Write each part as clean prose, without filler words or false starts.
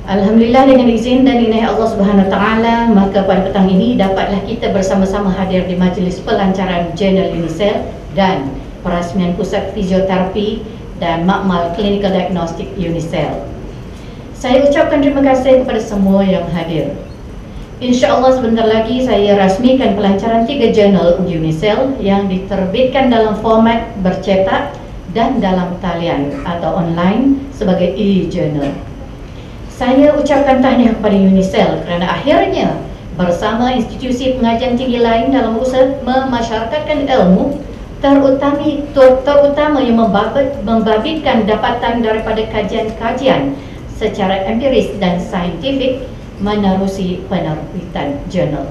Alhamdulillah, dengan izin dan inayah Allah Subhanahu Wa Taala, maka pada petang ini dapatlah kita bersama-sama hadir di majlis pelancaran Jurnal UNICEL dan perasmian Pusat Fizioterapi dan Makmal Clinical Diagnostic UNICEL. Saya ucapkan terima kasih kepada semua yang hadir. InsyaAllah sebentar lagi saya rasmikan pelancaran 3 jurnal UNICEL yang diterbitkan dalam format bercetak dan dalam talian atau online sebagai e-journal. Saya ucapkan tahniah kepada UNICEL kerana akhirnya bersama institusi pengajian tinggi lain dalam usaha memasyarakatkan ilmu, terutama yang membabitkan dapatan daripada kajian-kajian secara empiris dan saintifik menerusi penerbitan jurnal.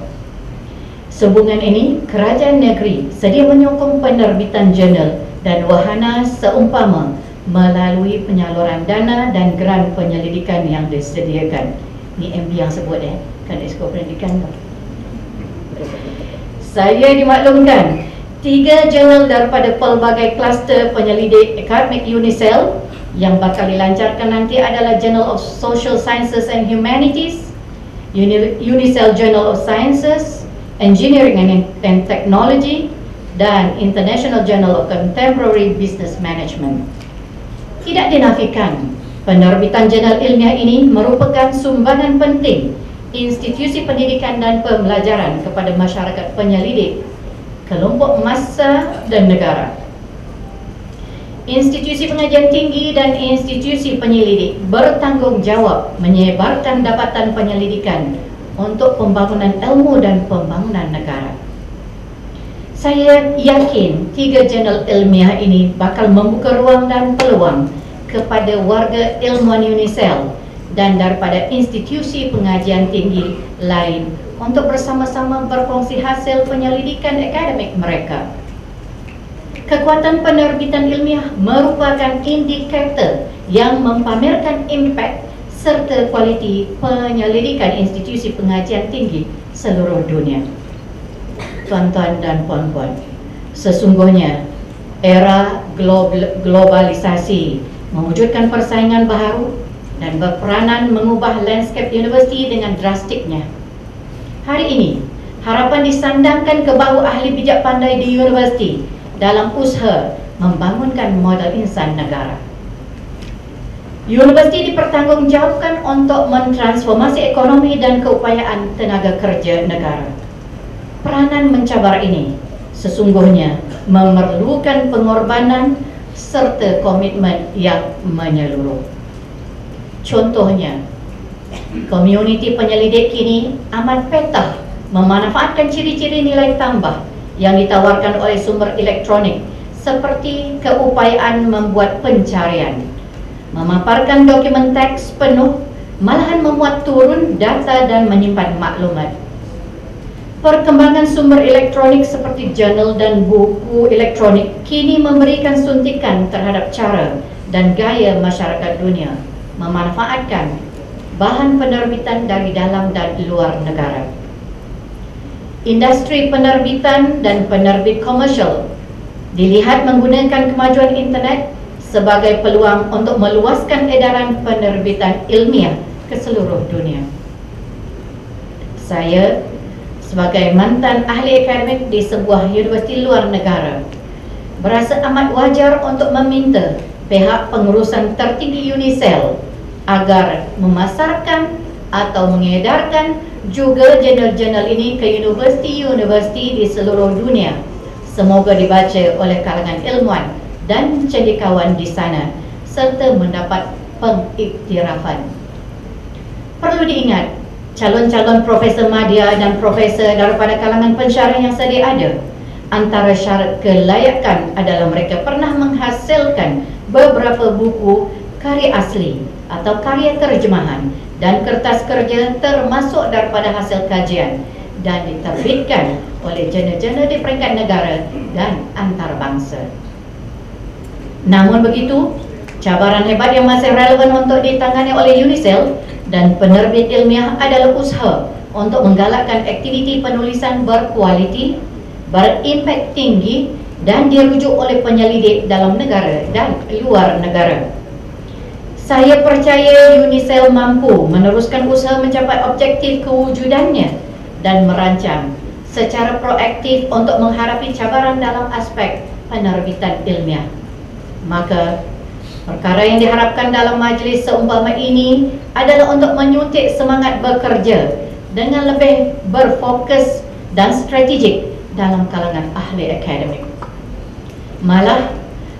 Sehubungan ini, kerajaan negeri sedia menyokong penerbitan jurnal dan wahana seumpama melalui penyaluran dana dan geran penyelidikan yang disediakan. Ni MB yang sebut kan Esko Pendidikan tu. Saya dimaklumkan 3 jurnal daripada pelbagai kluster penyelidik akademik UNICEL yang bakal dilancarkan nanti adalah Journal of Social Sciences and Humanities, UNICEL Journal of Sciences, Engineering and Technology, dan International Journal of Contemporary Business Management. Tidak dinafikan, penerbitan jurnal ilmiah ini merupakan sumbangan penting institusi pendidikan dan pembelajaran kepada masyarakat penyelidik, kelompok massa dan negara. Institusi pengajian tinggi dan institusi penyelidik bertanggungjawab menyebarkan dapatan penyelidikan untuk pembangunan ilmu dan pembangunan negara. Saya yakin 3 jurnal ilmiah ini bakal membuka ruang dan peluang kepada warga ilmuwan UNICEL dan daripada institusi pengajian tinggi lain untuk bersama-sama berkongsi hasil penyelidikan akademik mereka. Kekuatan penerbitan ilmiah merupakan indikator yang mempamerkan impak serta kualiti penyelidikan institusi pengajian tinggi seluruh dunia. Tuan-tuan dan puan-puan, sesungguhnya era globalisasi mewujudkan persaingan baharu dan berperanan mengubah landscape universiti dengan drastiknya. Hari ini, harapan disandangkan ke bahu ahli bijak pandai di universiti dalam usaha membangunkan modal insan negara. Universiti dipertanggungjawabkan untuk mentransformasi ekonomi dan keupayaan tenaga kerja negara. Peranan mencabar ini sesungguhnya memerlukan pengorbanan serta komitmen yang menyeluruh. Contohnya, komuniti penyelidik kini amat petah memanfaatkan ciri-ciri nilai tambah yang ditawarkan oleh sumber elektronik seperti keupayaan membuat pencarian, memaparkan dokumen teks penuh, malahan memuat turun data dan menyimpan maklumat. Perkembangan sumber elektronik seperti jurnal dan buku elektronik kini memberikan suntikan terhadap cara dan gaya masyarakat dunia memanfaatkan bahan penerbitan dari dalam dan luar negara. Industri penerbitan dan penerbit komersial dilihat menggunakan kemajuan internet sebagai peluang untuk meluaskan edaran penerbitan ilmiah ke seluruh dunia. Saya sebagai mantan ahli akademik di sebuah universiti luar negara berasa amat wajar untuk meminta pihak pengurusan tertinggi UNICEL agar memasarkan atau mengedarkan juga jurnal-jurnal ini ke universiti-universiti di seluruh dunia. Semoga dibaca oleh kalangan ilmuwan dan cendikawan di sana serta mendapat pengiktirafan. Perlu diingat, calon-calon Profesor Madya dan Profesor daripada kalangan pensyarah yang sedia ada, antara syarat kelayakan adalah mereka pernah menghasilkan beberapa buku karya asli atau karya terjemahan dan kertas kerja termasuk daripada hasil kajian dan diterbitkan oleh jurnal-jurnal di peringkat negara dan antarabangsa. Namun begitu, cabaran hebat yang masih relevan untuk ditangani oleh UNICEL dan penerbit ilmiah adalah usaha untuk menggalakkan aktiviti penulisan berkualiti, berimpak tinggi dan dirujuk oleh penyelidik dalam negara dan luar negara. Saya percaya UNICEF mampu meneruskan usaha mencapai objektif kewujudannya dan merancang secara proaktif untuk menghadapi cabaran dalam aspek penerbitan ilmiah. Maka, perkara yang diharapkan dalam majlis seumpama ini adalah untuk menyuntik semangat bekerja dengan lebih berfokus dan strategik dalam kalangan ahli akademik. Malah,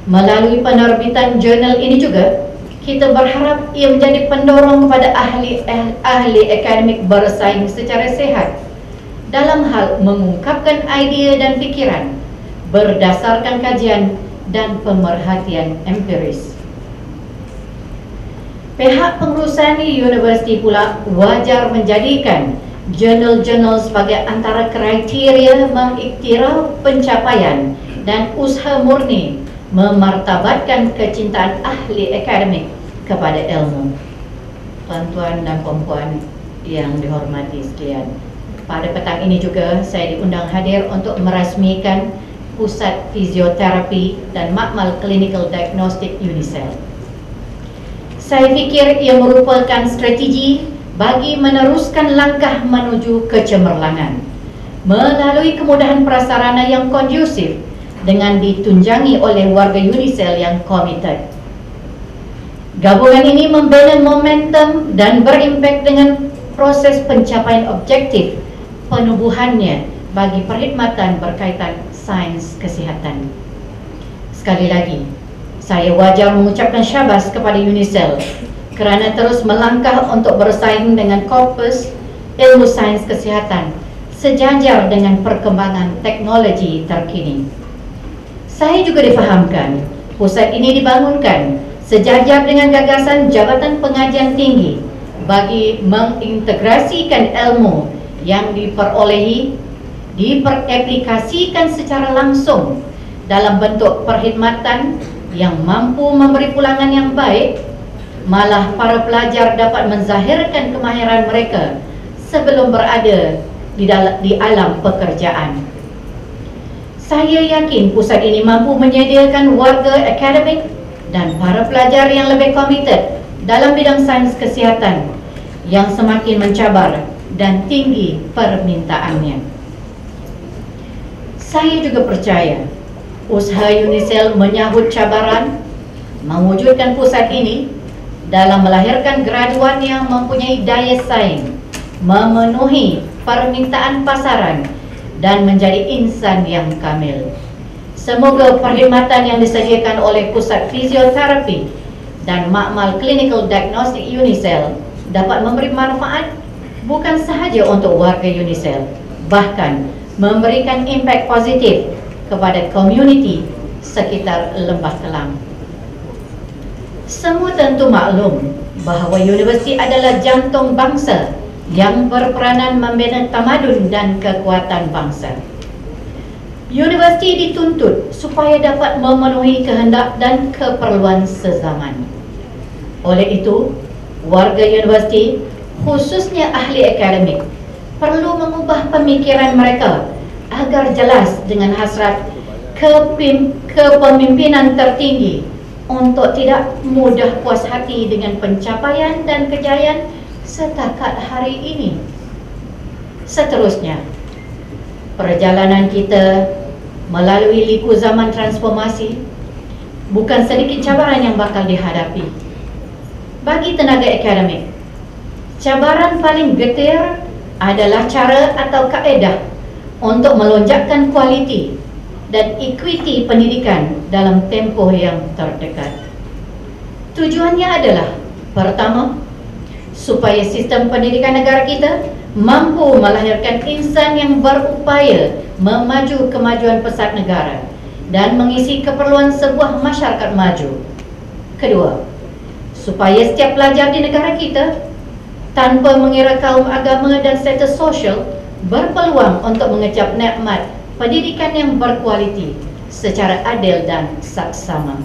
melalui penerbitan jurnal ini juga, kita berharap ia menjadi pendorong kepada ahli akademik bersaing secara sehat dalam hal mengungkapkan idea dan fikiran berdasarkan kajian dan pemerhatian empiris. Pihak pengurusan universiti pula wajar menjadikan jurnal-jurnal sebagai antara kriteria mengiktiraf pencapaian dan usaha murni memartabatkan kecintaan ahli akademik kepada ilmu. Tuan-tuan dan puan-puan yang dihormati sekalian, pada petang ini juga saya diundang hadir untuk merasmikan Pusat Fisioterapi dan Makmal Clinical Diagnostic UNICEF. Saya fikir ia merupakan strategi bagi meneruskan langkah menuju kecemerlangan melalui kemudahan prasarana yang kondusif dengan ditunjangi oleh warga UNICEF yang komited. Gabungan ini membina momentum dan berimpak dengan proses pencapaian objektif penubuhannya bagi perkhidmatan berkaitan sains kesihatan. Sekali lagi, saya wajar mengucapkan syabas kepada UNICEF kerana terus melangkah untuk bersaing dengan korpus ilmu sains kesihatan sejajar dengan perkembangan teknologi terkini. Saya juga difahamkan pusat ini dibangunkan sejajar dengan gagasan Jabatan Pengajian Tinggi bagi mengintegrasikan ilmu yang diperolehi diperaplikasikan secara langsung dalam bentuk perkhidmatan yang mampu memberi pulangan yang baik, malah para pelajar dapat menzahirkan kemahiran mereka sebelum berada di alam pekerjaan. Saya yakin pusat ini mampu menyediakan warga akademik dan para pelajar yang lebih komited dalam bidang sains kesihatan yang semakin mencabar dan tinggi permintaannya. Saya juga percaya usaha UNICEF menyahut cabaran mewujudkan pusat ini dalam melahirkan graduan yang mempunyai daya saing, memenuhi permintaan pasaran dan menjadi insan yang kamil. Semoga perkhidmatan yang disediakan oleh Pusat Fisioterapi dan Makmal Clinical Diagnostic UNICEF dapat memberi manfaat bukan sahaja untuk warga UNICEF, bahkan memberikan impak positif kepada komuniti sekitar Lembah Kelang. Semua tentu maklum bahawa universiti adalah jantung bangsa yang berperanan membina tamadun dan kekuatan bangsa. Universiti dituntut supaya dapat memenuhi kehendak dan keperluan sezaman. Oleh itu, warga universiti, khususnya ahli akademik, perlu mengubah pemikiran mereka agar jelas dengan hasrat kepemimpinan tertinggi untuk tidak mudah puas hati dengan pencapaian dan kejayaan setakat hari ini. Seterusnya, perjalanan kita melalui liku zaman transformasi bukan sedikit cabaran yang bakal dihadapi. Bagi tenaga akademik, cabaran paling getir adalah cara atau kaedah untuk melonjakkan kualiti dan equity pendidikan dalam tempoh yang terdekat. Tujuannya adalah, pertama, supaya sistem pendidikan negara kita mampu melahirkan insan yang berupaya memaju kemajuan pesat negara dan mengisi keperluan sebuah masyarakat maju. Kedua, supaya setiap pelajar di negara kita tanpa mengira kaum, agama dan status sosial berpeluang untuk mengecap nikmat pendidikan yang berkualiti secara adil dan saksama.